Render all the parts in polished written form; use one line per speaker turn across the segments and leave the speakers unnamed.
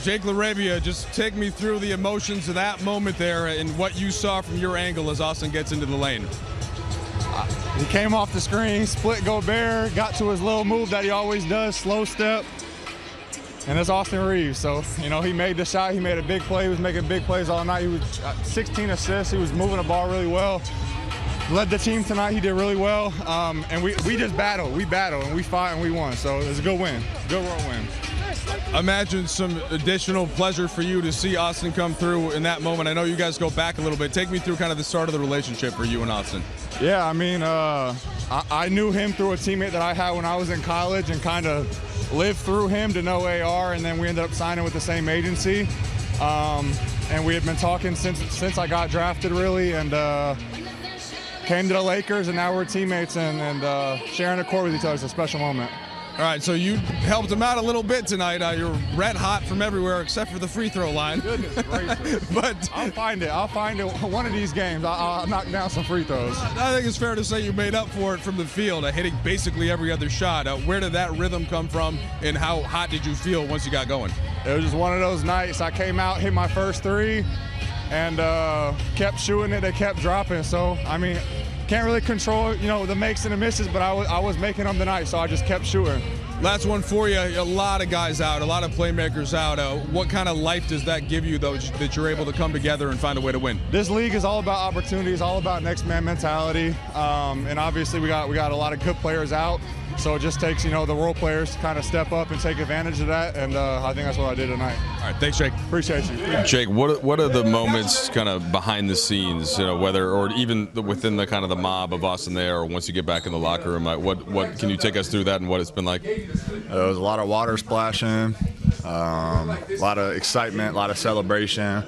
Jake LaRavia, just take me through the emotions of that moment there and what you saw from your angle as Austin gets into the lane.
He came off the screen, split Gobert, got to his little move that he always does, slow step, and it's Austin Reaves. So, you know, he made the shot, he made a big play, he was making big plays all night. He was 16 assists, he was moving the ball really well. Led the team tonight, he did really well, and we just battled, and we fought and we won, so it was a good win, good road win.
Imagine some additional pleasure for you to see Austin come through in that moment. I know you guys go back a little bit. Take me through kind of the start of the relationship for you and Austin.
Yeah, I mean, I knew him through a teammate that I had when I was in college and kind of lived through him to know AR, and then we ended up signing with the same agency. And we had been talking since I got drafted, really, and came to the Lakers, and now we're teammates and sharing a court with each other is a special moment.
All right, so you helped him out a little bit tonight. You're red hot from everywhere except for the free throw line.
Goodness gracious.
But
I'll find it one of these games. I'll knock down some free throws.
I think it's fair to say you made up for it from the field, hitting basically every other shot. Where did that rhythm come from, and how hot did you feel once you got going?
It was just one of those nights. I came out, hit my first three, and kept shooting it. They kept dropping. So, I mean, can't really control, you know, the makes and the misses, but I was making them tonight, so I just kept shooting.
Last one for you. A lot of guys out, a lot of playmakers out. What kind of life does that give you, though, that you're able to come together and find a way to win?
This league is all about opportunities, all about next man mentality, and obviously we got a lot of good players out. So it just takes, you know, the role players to kind of step up and take advantage of that, and I think that's what I did tonight.
All right, thanks, Jake.
Appreciate you.
Jake, what are the moments kind of behind the scenes, you know, whether or even within the kind of the mob of Austin there, or once you get back in the locker room, what can you take us through that and what it's been like?
There was a lot of water splashing, a lot of excitement, a lot of celebration.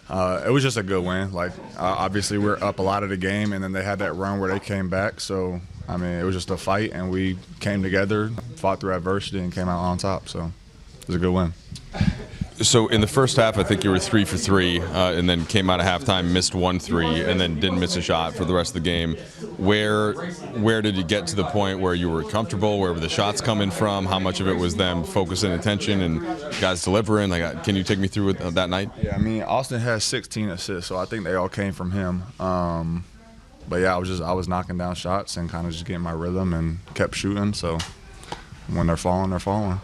It was just a good win. Like, obviously we're up a lot of the game, and then they had that run where they came back. So, I mean, it was just a fight, and we came together, fought through adversity, and came out on top. So it was a good win.
So in the first half, I think you were 3 for 3, and then came out of halftime, missed 1 3, and then didn't miss a shot for the rest of the game. Where did you get to the point where you were comfortable? Where were the shots coming from? How much of it was them focusing attention and guys delivering? Like, can you take me through that night?
Yeah, I mean, Austin has 16 assists, so I think they all came from him. But yeah, I was knocking down shots and kind of just getting my rhythm and kept shooting. So when they're falling, they're falling.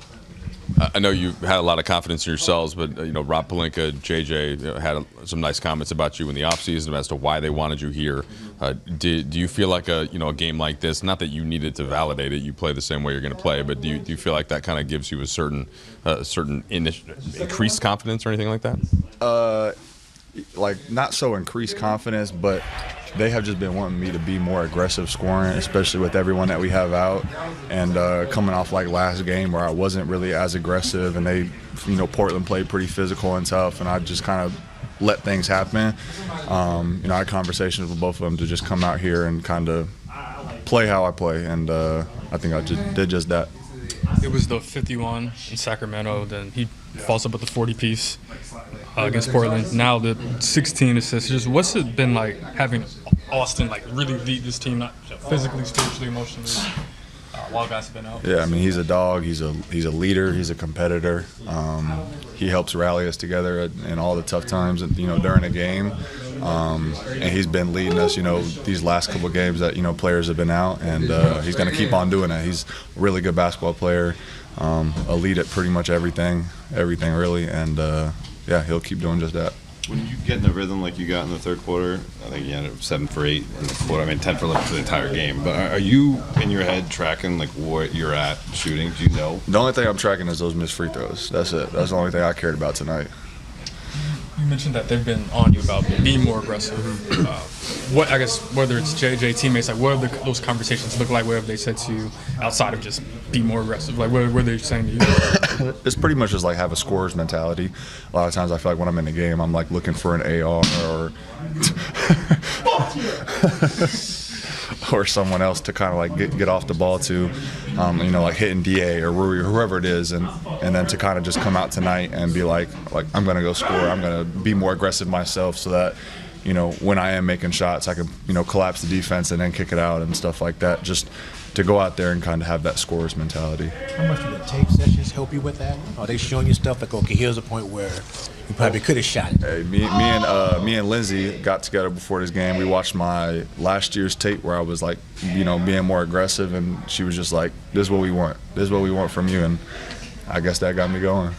I know you had a lot of confidence in yourselves, but you know, Rob Pelinka, JJ had some nice comments about you in the offseason as to why they wanted you here. Do you feel like a game like this? Not that you needed to validate it, you play the same way you're going to play, but do you feel like that kind of gives you a certain increased confidence or anything like that?
Like, not so increased confidence, but they have just been wanting me to be more aggressive scoring, especially with everyone that we have out. And coming off like last game where I wasn't really as aggressive, and they, Portland played pretty physical and tough, and I just kind of let things happen. I had conversations with both of them to just come out here and kind of play how I play, and I think I did just that.
It was the 51 in Sacramento, then he falls up with the 40-piece against Portland. Now the 16 assists. Just what's it been like having Austin really lead this team, not physically, spiritually, emotionally, while guys have been out?
Yeah, I mean, he's a dog. He's a leader. He's a competitor. He helps rally us together in all the tough times, during a game. And he's been leading us, these last couple of games that, players have been out, and he's going to keep on doing that. He's a really good basketball player, a lead at pretty much everything really, and yeah, he'll keep doing just that.
When you get in the rhythm like you got in the third quarter, I think you ended up 7 for 8 in the quarter. I mean, 10 for 11 for the entire game. But are you in your head tracking what you're at shooting? Do you know?
The only thing I'm tracking is those missed free throws. That's it. That's the only thing I cared about tonight.
You mentioned that they've been on you about being more aggressive. I guess whether it's JJ teammates, what have those conversations look like? What have they said to you outside of just be more aggressive? What are they saying to you?
It's pretty much just have a scorer's mentality. A lot of times I feel like when I'm in the game, I'm looking for an AR or someone else to kind of get off the ball to, hitting DA or Rui or whoever it is, and then to kind of just come out tonight and be like I'm going to go score. I'm going to be more aggressive myself so that, when I am making shots, I can, collapse the defense and then kick it out and stuff like that. Just to go out there and kind of have that scorer's mentality.
How much do the tape sessions help you with that? Are they showing you stuff like, okay, here's a point where you probably could have shot it?
Hey, me and Lindsay got together before this game. We watched my last year's tape where I was like, being more aggressive, and she was just like, "This is what we want. This is what we want from you." And I guess that got me going.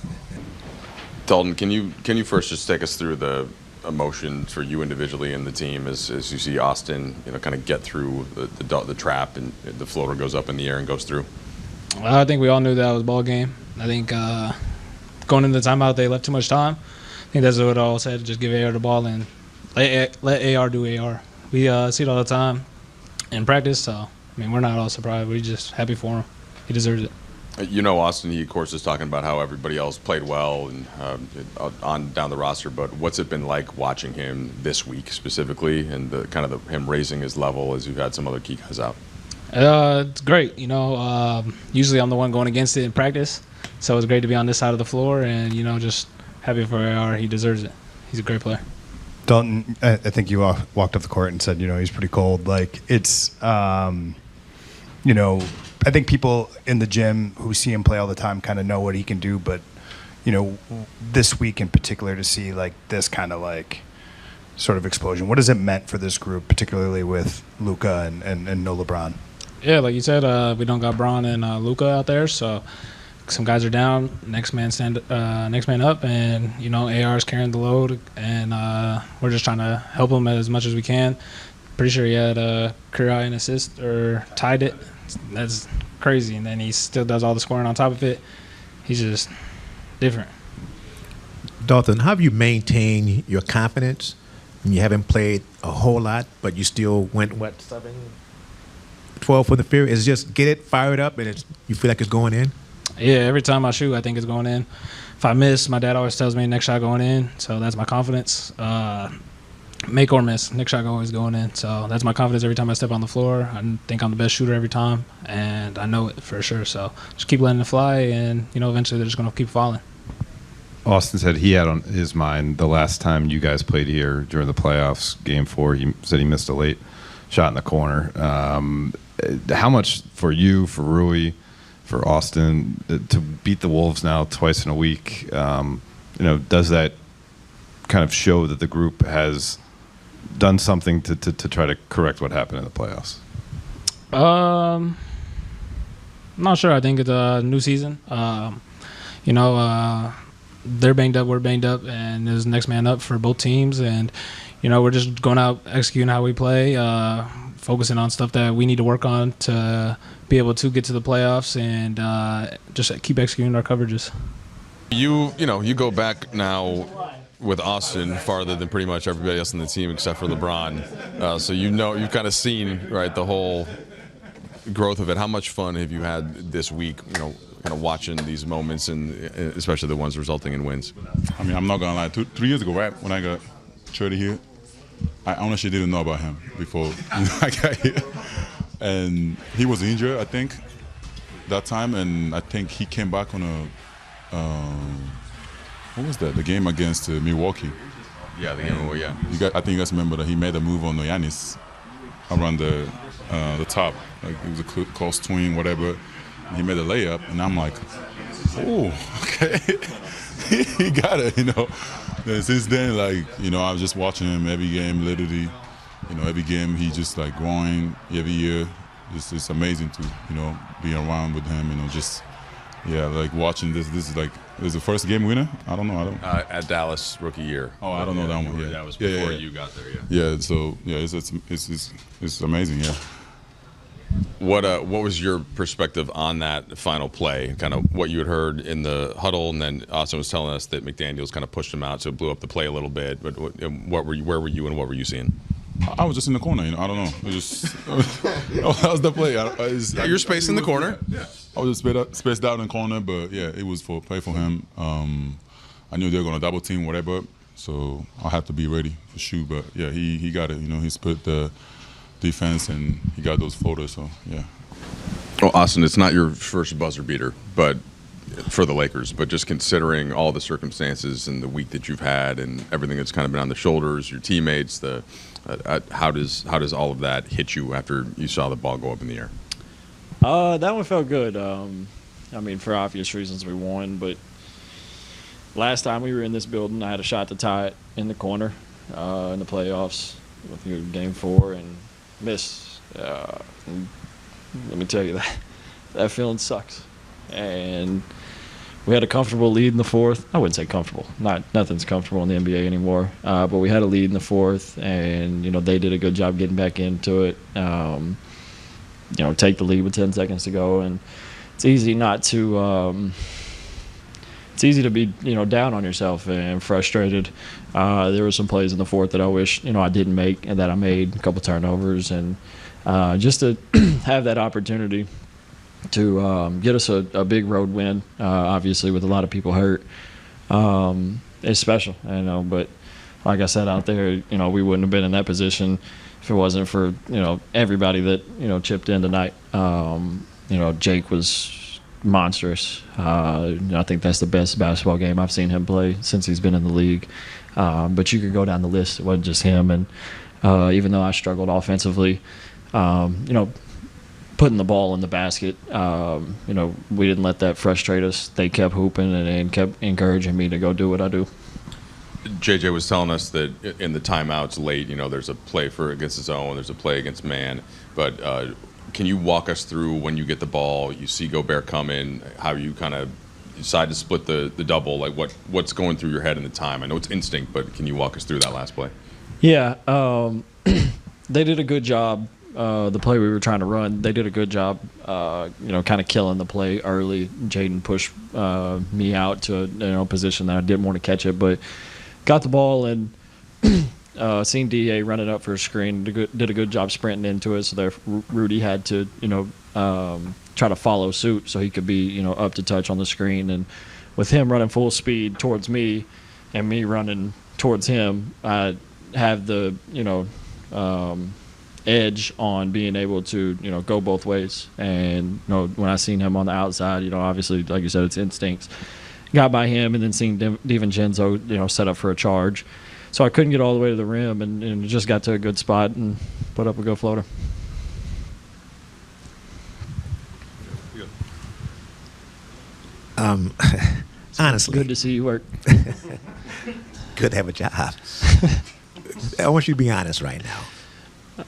Dalton, can you first just take us through the emotion for you individually and the team as you see Austin, kind of get through the trap and the floater goes up in the air and goes through?
Well, I think we all knew that was ball game. I think going into the timeout, they left too much time. I think that's what it all said. Just give AR the ball and let AR do AR. We see it all the time in practice, so we're not all surprised. We're just happy for him. He deserves it.
Austin, he, of course, is talking about how everybody else played well and on down the roster, but what's it been like watching him this week specifically and him raising his level as you've had some other key guys out?
It's great. Usually I'm the one going against it in practice, so it's great to be on this side of the floor and, just happy for AR. He deserves it. He's a great player.
Dalton, I think you walked off the court and said, he's pretty cold. Like, it's, I think people in the gym who see him play all the time kind of know what he can do, but this week in particular to see like this kind of like sort of explosion, what has it meant for this group, particularly with Luka and no LeBron?
Yeah, like you said, we don't got Bron and Luka out there, so some guys are down. Next man up, and AR's carrying the load, and we're just trying to help him as much as we can. Pretty sure he had a career high in assist or tied it. That's crazy, and then he still does all the scoring on top of it. He's just different.
Dalton, how have you maintained your confidence when you haven't played a whole lot, but you still went, 12 for the field? Is it just get it, fire it up, and you feel like it's going in?
Yeah, every time I shoot, I think it's going in. If I miss, my dad always tells me next shot going in, so that's my confidence. Make or miss, next shot always going in. So that's my confidence every time I step on the floor. I think I'm the best shooter every time, and I know it for sure. So just keep letting it fly, and eventually they're just going to keep falling.
Austin said he had on his mind the last time you guys played here during the playoffs, Game 4. He said he missed a late shot in the corner. How much for you, for Rui, for Austin, to beat the Wolves now twice in a week, does that kind of show that the group has done something to try to correct what happened in the playoffs?
I'm not sure. I think it's a new season. They're banged up, we're banged up, and there's next man up for both teams. And, we're just going out, executing how we play, focusing on stuff that we need to work on to be able to get to the playoffs, and just keep executing our coverages.
You go back now with Austin farther than pretty much everybody else on the team except for LeBron. So you've kind of seen, right, the whole growth of it. How much fun have you had this week, kind of watching these moments, and especially the ones resulting in wins?
I'm not going to lie. 3 years ago, right, when I got traded here, I honestly didn't know about him before I got here. And he was injured, I think, that time, and I think he came back on a what was that? The game against Milwaukee.
Yeah, the game. Yeah.
I think you guys remember that he made a move on Giannis around the top. Like it was a close swing, whatever. And he made a layup, and I'm like, oh, okay, he got it, And since then, I was just watching him every game, literally. Every game he just like growing every year. It's amazing to be around with him. Like watching this. This is like. Is the first game winner? I don't know.
At Dallas rookie year.
Oh, I don't know that one. Yeah,
that was before you got there.
Yeah. So it's amazing. Yeah.
What was your perspective on that final play? Kind of what you had heard in the huddle, and then Austin was telling us that McDaniels kind of pushed him out, so it blew up the play a little bit. But where were you, and what were you seeing?
I was just in the corner. I don't know. It was just that was the play.
You're spaced in the corner.
Yeah. I was just spaced out in the corner, but yeah, it was for play for him. I knew they were gonna double team, whatever. So I had to be ready to shoot. But yeah, he got it. He split the defense and he got those floaters. So yeah.
Well, Austin, it's not your first buzzer beater, but for the Lakers. But just considering all the circumstances and the week that you've had and everything that's kind of been on the shoulders, your teammates, how does all of that hit you after you saw the ball go up in the air?
That one felt good. I mean, for obvious reasons, we won. But last time we were in this building, I had a shot to tie it in the corner in the playoffs with Game 4 and missed. And let me tell you, that feeling sucks. And we had a comfortable lead in the fourth. I wouldn't say comfortable. Nothing's comfortable in the NBA anymore. But we had a lead in the fourth, and they did a good job getting back into it. Take the lead with 10 seconds to go, and it's easy not to. It's easy to be down on yourself and frustrated. There were some plays in the fourth that I wish I didn't make and that I made, a couple turnovers, and just to have that opportunity to get us a big road win, obviously with a lot of people hurt, it's special, but like I said out there, we wouldn't have been in that position if it wasn't for everybody that chipped in tonight. Jake was monstrous. I think that's the best basketball game I've seen him play since he's been in the league. But you could go down the list. It wasn't just him, and even though I struggled offensively, putting the ball in the basket, we didn't let that frustrate us. They kept hooping and kept encouraging me to go do what I do.
JJ was telling us that in the timeouts late, there's a play against his own, there's a play against man. But can you walk us through when you get the ball, you see Gobert come in, how you kind of decide to split the double, like what's going through your head in the time? I know it's instinct, but can you walk us through that last play?
Yeah, they did a good job. The play we were trying to run, they did a good job, kind of killing the play early. Jaden pushed me out to a position that I didn't want to catch it, but got the ball and seen DA running up for a screen. Did a good job sprinting into it, so there Rudy had to try to follow suit so he could be up to touch on the screen. And with him running full speed towards me and me running towards him, I have the edge on being able to go both ways. And when I seen him on the outside, obviously like you said, it's instincts. Got by him, and then seeing DiVincenzo set up for a charge. So I couldn't get all the way to the rim, and just got to a good spot and put up a good floater.
Honestly,
good to see you work.
Good to have a job. I want you to be honest right now.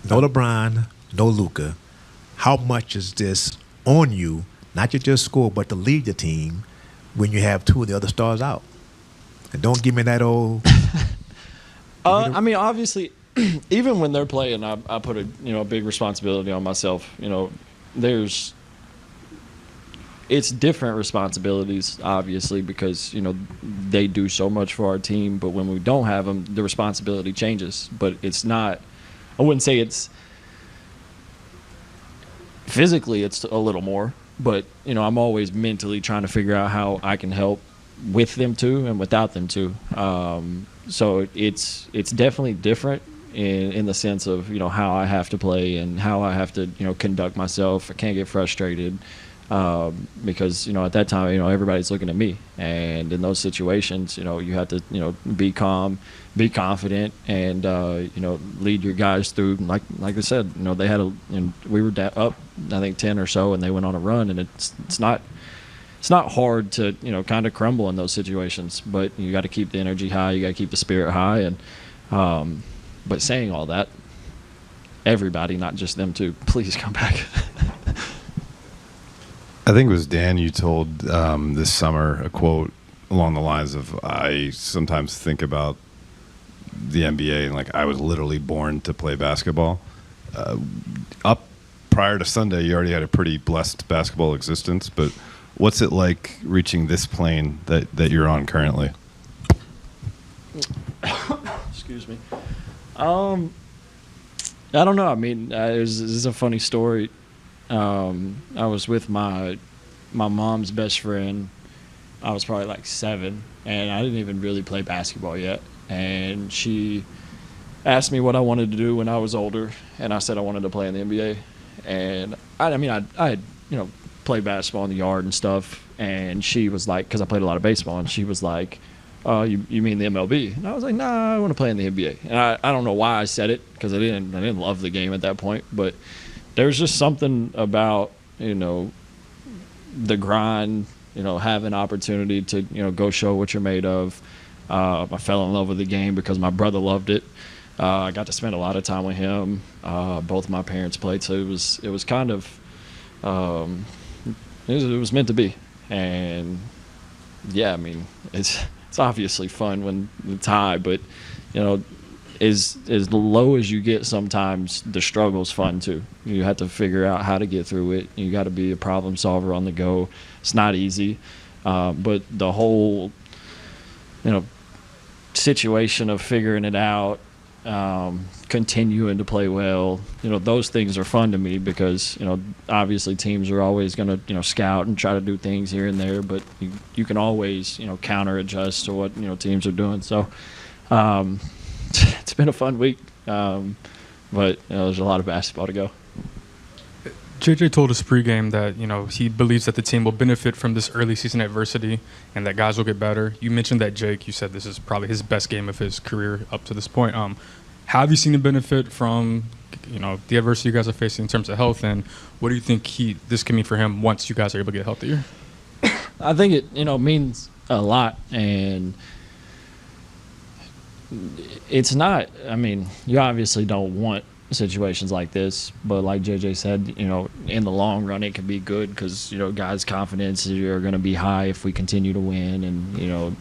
No LeBron, no Luka. How much is this on you, not to just score, but to lead the team when you have two of the other stars out? And don't give me that old...
I mean, obviously, even when they're playing, I put a big responsibility on myself. It's different responsibilities, obviously, because they do so much for our team. But when we don't have them, the responsibility changes. But it's not. I wouldn't say it's physically. It's a little more, but I'm always mentally trying to figure out how I can help with them too and without them too. So it's definitely different in the sense of how I have to play and how I have to conduct myself. I can't get frustrated because at that time everybody's looking at me, and in those situations you have to be calm, be confident, and lead your guys through. Like I said, they had we were up I think 10 or so, and they went on a run, and it's not hard to kind of crumble in those situations, but you got to keep the energy high, you got to keep the spirit high, and but saying all that, everybody, not just them two, please come back.
I think it was Dan you told this summer a quote along the lines of, I sometimes think about the NBA and like I was literally born to play basketball. Up prior to Sunday, you already had a pretty blessed basketball existence, but what's it like reaching this plane that you're on currently?
Excuse me. I don't know. I mean, this is a funny story. I was with my mom's best friend. I was probably like 7, and I didn't even really play basketball yet. And she asked me what I wanted to do when I was older, and I said I wanted to play in the NBA. And I had played basketball in the yard and stuff, and she was like, because I played a lot of baseball, and she was like, you mean the MLB? And I was like, nah, I want to play in the NBA. And I don't know why I said it, because I didn't love the game at that point, but there was just something about the grind, have an opportunity to, go show what you're made of. I fell in love with the game because my brother loved it. I got to spend a lot of time with him. Both my parents played, so it was kind of it was meant to be. And yeah, I mean, it's obviously fun when the tie, but as low as you get, sometimes the struggle's fun too. You have to figure out how to get through it. You got to be a problem solver on the go. It's not easy, but the whole situation of figuring it out, continuing to play well, those things are fun to me because obviously teams are always going to scout and try to do things here and there, but you can always counter adjust to what teams are doing. So it's been a fun week, but there's a lot of basketball to go.
JJ told us pregame that he believes that the team will benefit from this early season adversity and that guys will get better. You mentioned that Jake. You said this is probably his best game of his career up to this point. How have you seen him benefit from the adversity you guys are facing in terms of health, and what do you think this can mean for him once you guys are able to get healthier?
I think it means a lot, and it's not. I mean, you obviously don't want situations like this, but like JJ said, in the long run it can be good because guys' confidence are going to be high if we continue to win, and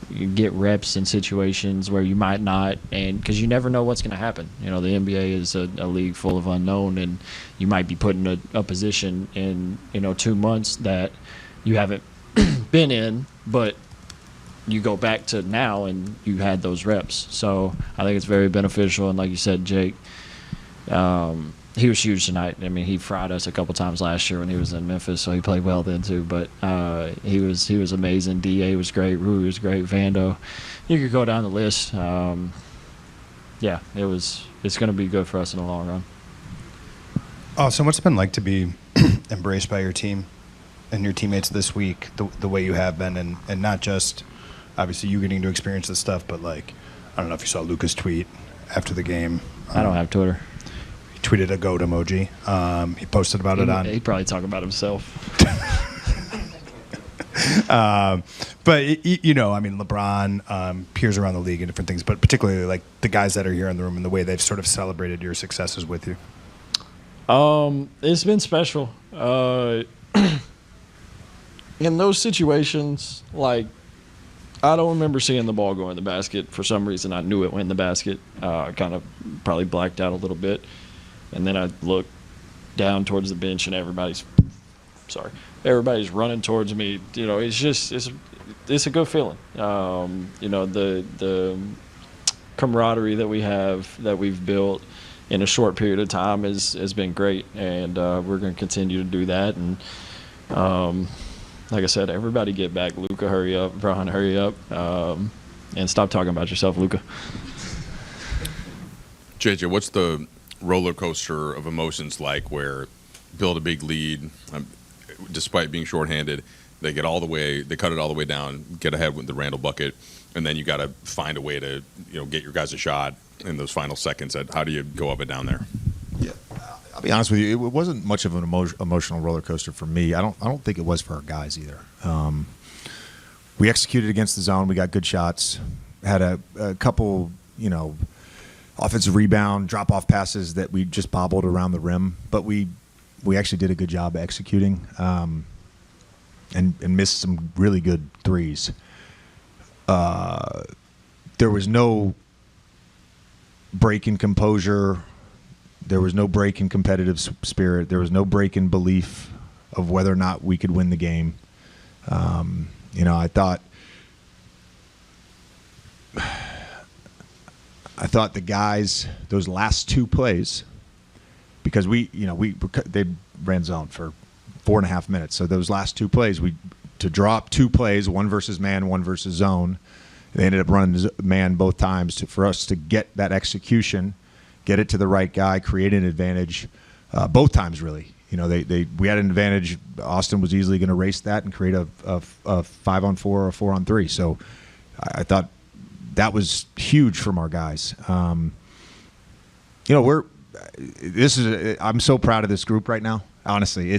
you get reps in situations where you might not, and because you never know what's going to happen. The NBA is a league full of unknown, and you might be put in a position in 2 months that you haven't been in, but you go back to now and you had those reps. So I think it's very beneficial, and like you said, Jake, he was huge tonight. I mean, he fried us a couple times last year when he was in Memphis, so he played well then too. But he was amazing. Da was great. Rui was great. Vando, you could go down the list. Yeah, it's going to be good for us in the long run.
Oh, so what's it been like to be embraced by your team and your teammates this week, the way you have been, and not just obviously you getting to experience this stuff, but like, I don't know if you saw Luka's tweet after the game.
I don't have Twitter.
Tweeted a goat emoji. He posted about it on.
He'd probably talk about himself.
But I mean, LeBron, peers around the league and different things, but particularly like the guys that are here in the room and the way they've sort of celebrated your successes with you.
It's been special. In those situations, like, I don't remember seeing the ball go in the basket. For some reason, I knew it went in the basket. I kind of probably blacked out a little bit. And then I looked down towards the bench, and everybody's running towards me. It's a good feeling. The camaraderie that we have, that we've built in a short period of time has been great, and we're going to continue to do that. And like I said, everybody get back. Luka, hurry up. Bron, hurry up. And stop talking about yourself, Luka.
JJ, what's the roller coaster of emotions like where build a big lead, despite being shorthanded, they cut it all the way down, get ahead with the Randall bucket, and then you got to find a way to get your guys a shot in those final seconds. How do you go up and down there?
Yeah, I'll be honest with you, it wasn't much of an emotional roller coaster for me. I don't think it was for our guys either. We executed against the zone. We got good shots. Had a couple, offensive rebound, drop-off passes that we just bobbled around the rim. But we actually did a good job executing and missed some really good threes. There was no break in composure. There was no break in competitive spirit. There was no break in belief of whether or not we could win the game. I thought the guys, those last two plays, because they ran zone for 4.5 minutes. So those last two plays, to drop two plays, one versus man, one versus zone. They ended up running man both times for us to get that execution, get it to the right guy, create an advantage. Both times, really. We had an advantage. Austin was easily going to race that and create a 5-on-4 or a 4-on-3. So I thought that was huge from our guys. I'm so proud of this group right now. Honestly,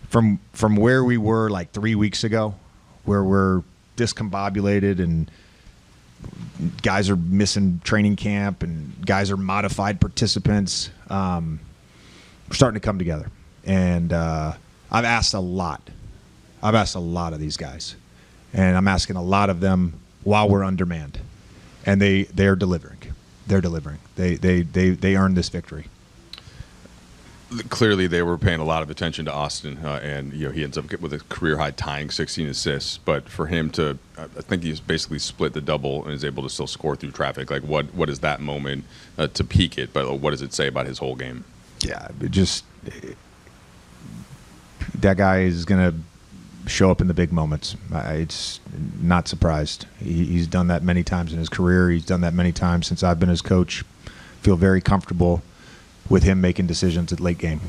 from where we were like 3 weeks ago, where we're discombobulated and guys are missing training camp and guys are modified participants. We're starting to come together, and I've asked a lot of these guys, and I'm asking a lot of them while we're undermanned, and they're delivering. They're delivering. They earned this victory.
Clearly, they were paying a lot of attention to Austin, and he ends up with a career-high tying 16 assists. But for him to, I think he's basically split the double and is able to still score through traffic. Like, what is that moment to peak it? But what does it say about his whole game?
Yeah, that guy is going to show up in the big moments. It's not surprised. He's done that many times in his career. He's done that many times since I've been his coach. Feel very comfortable with him making decisions at late game.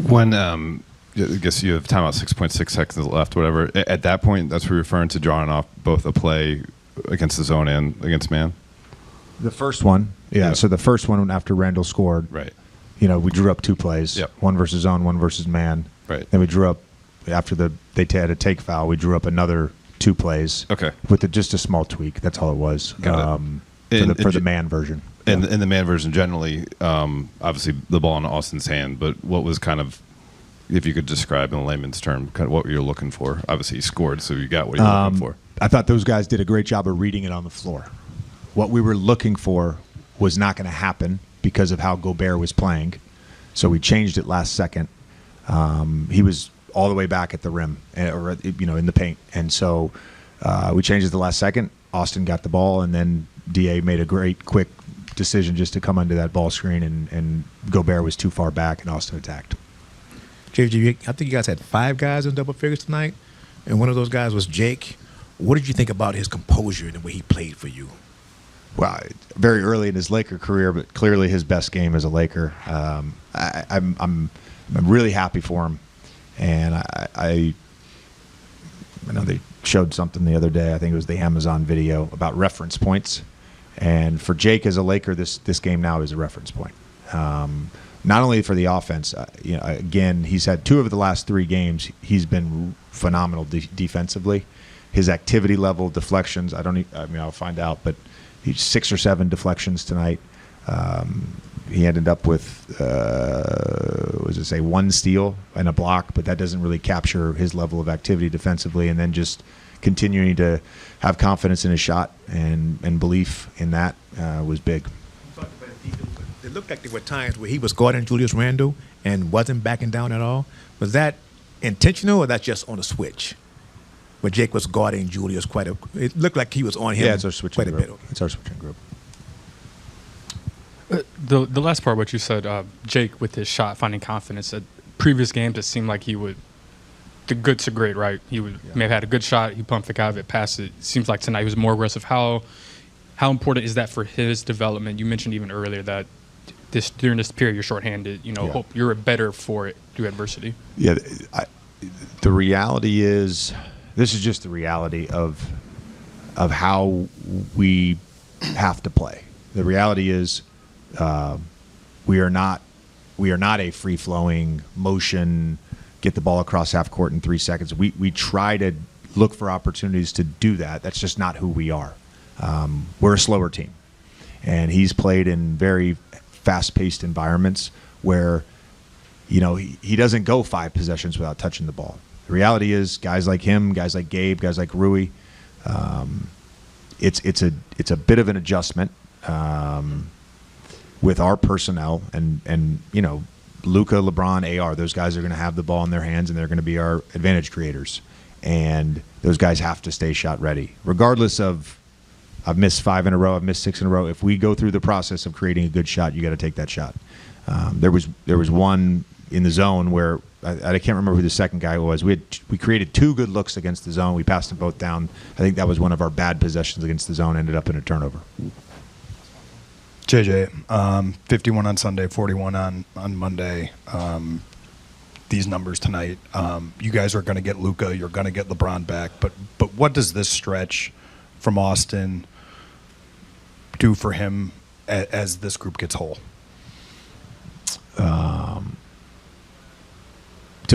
When I guess you have timeout 6.6 seconds left, whatever. At that point, that's what you're referring to, drawing off both a play against the zone and against man?
The first one, yeah. So the first one after Randall scored,
right.
We drew up 2 plays,
Yep.
one versus zone, one versus man.
Right.
Then we drew up, after they had a take foul, we drew up another 2 plays.
Okay.
With just a small tweak. That's all it was.
Got it.
For the man version.
And in the man version, generally, obviously the ball in Austin's hand, but what was kind of, if you could describe in a layman's term, kind of what you're looking for? Obviously, he scored, so you got what you're looking for.
I thought those guys did a great job of reading it on the floor. What we were looking for was not going to happen because of how Gobert was playing. So we changed it last second. He was all the way back at the rim, or in the paint, and so we changed it the last second. Austin got the ball, and then Da made a great quick decision just to come under that ball screen, and Gobert was too far back, and Austin attacked.
JJ, I think you guys had 5 guys in double figures tonight, and one of those guys was Jake. What did you think about his composure and the way he played for you?
Well, very early in his Laker career, but clearly his best game as a Laker. I'm really happy for him, and I know they showed something the other day. I think it was the Amazon video about reference points, and for Jake as a Laker, this game now is a reference point. Not only for the offense, again, he's had 2 of the last 3 games. He's been phenomenal defensively. His activity level, deflections. I'll find out, but he's 6 or 7 deflections tonight. He ended up with, 1 steal and a block, but that doesn't really capture his level of activity defensively. And then just continuing to have confidence in his shot and belief in that was big.
It looked like there were times where he was guarding Julius Randle and wasn't backing down at all. Was that intentional, or that's just on a switch? Where Jake was guarding Julius it looked like he was on him.
Yeah, it's our switching
quite a
group.
bit.
It's our switching group.
The last part, what you said, Jake with his shot, finding confidence. At previous games, it seemed like he would, the good to great, right? He may have had a good shot, he pumped the guy, it passed it. Seems like tonight he was more aggressive. How important is that for his development? You mentioned even earlier that during this period you're shorthanded. Hope you're better for it through adversity.
Yeah, the reality is, this is just the reality of how we have to play. The reality is, we are not a free flowing motion, get the ball across half court in 3 seconds. We try to look for opportunities to do that. That's just not who we are. We're a slower team, and he's played in very fast-paced environments where he doesn't go 5 possessions without touching the ball. The reality is, guys like him, guys like Gabe, guys like Rui, it's a bit of an adjustment with our personnel, and Luka, LeBron, AR. Those guys are going to have the ball in their hands, and they're going to be our advantage creators. And those guys have to stay shot ready, regardless of. I've missed 5 in a row. I've missed 6 in a row. If we go through the process of creating a good shot, you got to take that shot. There was one in the zone where I can't remember who the second guy was. We created 2 good looks against the zone. We passed them both down. I think that was one of our bad possessions against the zone. Ended up in a turnover.
JJ, 51 on Sunday, 41 on Monday. These numbers tonight. You guys are going to get Luka. You're going to get LeBron back. But what does this stretch from Austin do for him as this group gets whole?
to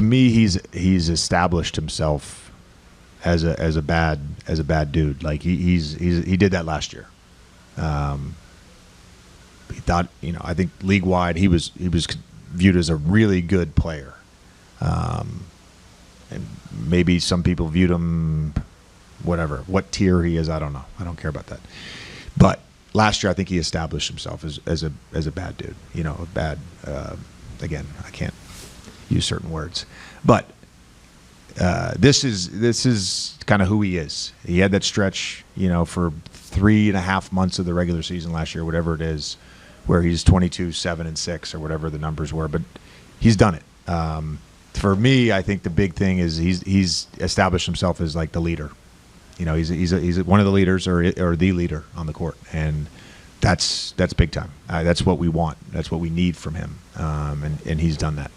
me, he's established himself as a bad dude. Like he did that last year. He thought, I think league wide he was viewed as a really good player, and maybe some people viewed him, whatever, what tier he is, I don't know. I don't care about that. But last year, I think he established himself as a bad dude. A bad. Again, I can't use certain words, but this is kind of who he is. He had that stretch, for 3.5 months of the regular season last year, whatever it is, where he's 22, 7, and 6, or whatever the numbers were. But he's done it. For me, I think the big thing is he's established himself as like the leader. He's one of the leaders or the leader on the court, and that's big time. That's what we want. That's what we need from him, and he's done that.